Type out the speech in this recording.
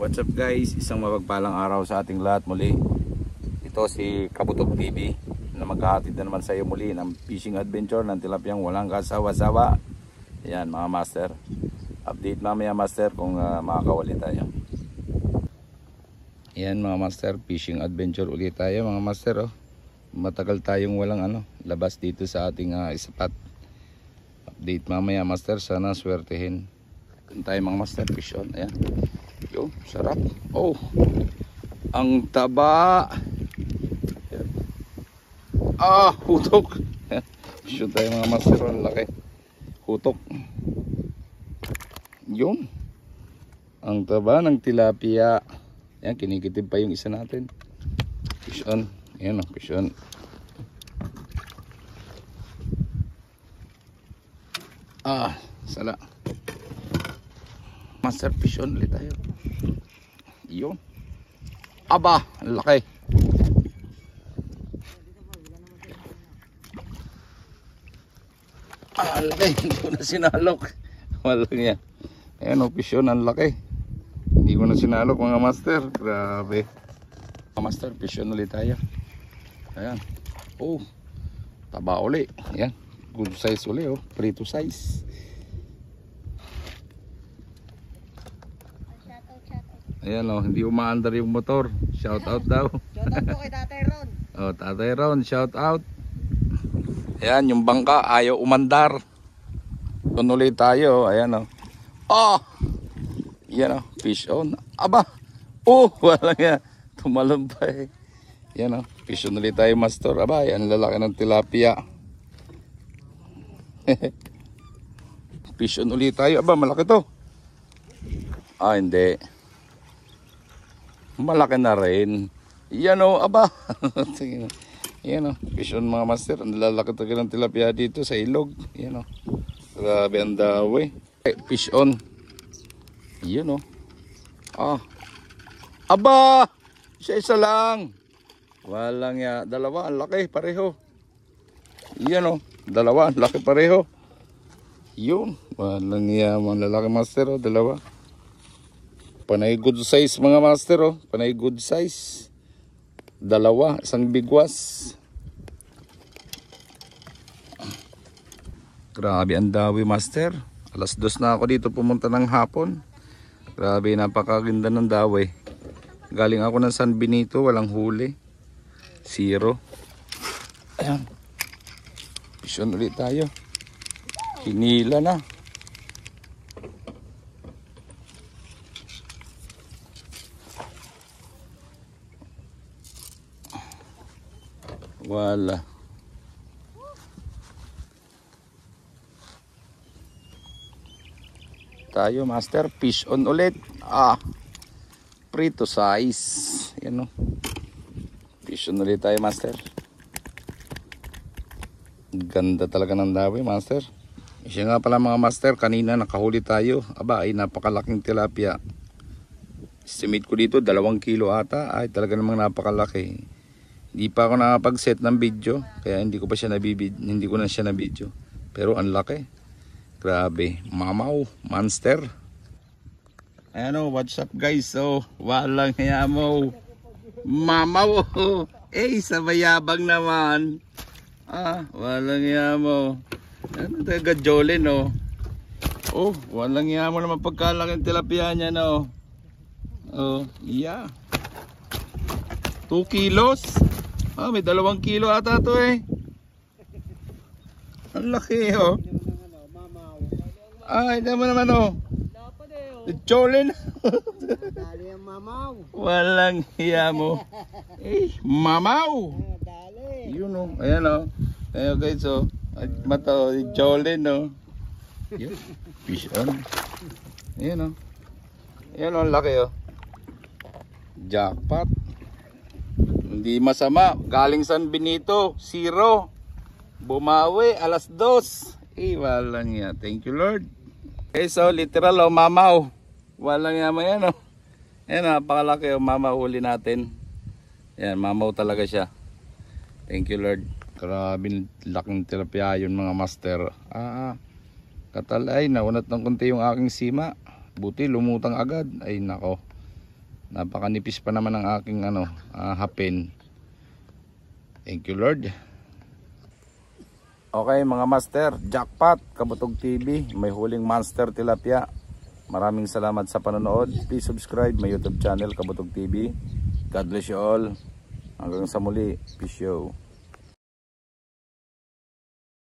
What's up guys, isang mapagpalang araw sa ating lahat muli. Ito si Kabutog TV na maghahatid na naman sa iyo muli ng fishing adventure ng tilapiyang walang kasawa-sawa. Ayan mga master, update mamaya master kung makakawali tayo. Ayan mga master, fishing adventure ulit tayo mga master. Matagal tayong walang labas dito sa ating isapat. Update mamaya master, sana swertehin tayo mga master. Fish on, ayan. Yo, sarap. Oh, ang taba. Hutok. Shoot tayo mga master, ang laki. Hutok. Yun. Ang taba ng tilapia. Yan, kinikitib pa yung isa natin. Fish on. Ayan o, fish on. Sala. Master, fish on ulit tayo. Yun. Aba, laki. Laki. Hindi ko na sinalok. Walang yan. Ayan o, fish on, ang laki. Hindi ko na sinalok mga master. Grabe. Mga master, fish on ulit tayo. Ayan. Oh, taba uli. Ayan. Good size uli oh. Prito size. Ayan o, hindi umaandar yung motor. Shout out daw. Shout out po kay Tatay Ron. Oh, Tatay Ron, shout out. Ayan, yung bangka ayaw umandar. Tunuloy tayo. Ayan o. Yan o, fish on. Aba. Walang yan. Tumalon pa eh. Yan o, fish on ulit tayo master. Aba, yan lalaki ng tilapia. Fish on ulit tayo. Aba, malaki to. Hindi. Malaki na rin. Yan o, aba. Yan o, fish on mga master. Ang lalaki talaga ng tilapia dito sa ilog. Yan o. Grabe ang dawi. Fish on. Yan o. Aba! Isa lang. Walang ya. Dalawa, ang laki pareho. Yan o. Dalawa, ang laki pareho. Yun. Walang ya. Mga lalaki master o. Dalawa. Panay good size mga master oh. Panay good size. Dalawa, isang bigwas. Grabe ang dawi master. Alas 2 na ako dito pumunta ng hapon. Grabe, napakaganda ng dawi. Galing ako ng San Benito, walang huli. 0. Ayan. Fishon ulit tayo. Hinila na. Wala. Tayo master, fish on ulit. Prito size. Yan o. Fish on ulit tayo master. Ganda talaga ng dawi master. Siya nga pala mga master, kanina nakahuli tayo. Aba, ay napakalaking tilapia. Estimate ko dito 2 kilo ata. Ay talaga namang napakalaki. Hindi pa ako nakapag-set ng video, kaya hindi ko na siya na video. Pero ang laki. Grabe, mamaw, monster. Ayan o, what's up guys? So, walang yamaw. Mamaw. Sabayabang naman. Walang yamaw. Ano taga Jolin o. Walang yamaw naman pagkalaking tilapia niya no. Yeah. 2 kilos. May 2 kilo ata to eh. Ang laki oh. Hindi naman Cholin. Dali ang mamaw. Walang hiya mo. Mamaw. Dali. Yun oh. Ayan oh. Ayan guys oh. Mata Cholin oh. Fish on. Ayan oh. Ayan oh, ang laki oh. Jackpot. Hindi masama. Galing San Benito, 0. Bumawi, alas 2. Walang ya. Thank you Lord. Okay, so literal mamaw. Walang yaman yan oh. Ayan, napakalaki mamaw huli natin. Ayan, mamaw talaga siya. Thank you Lord. Grabe laking tilapia yun mga master. Katalay, naunat ng konti yung aking sima. Buti lumutang agad. Ay nako. Napakanipis pa naman ang aking hapin. Thank you Lord. Okay mga master, jackpot Kabutog TV, may huling monster tilapia. Maraming salamat sa panonood. Please subscribe my YouTube channel Kabutog TV. God bless you all. Hanggang sa muli. Peace out.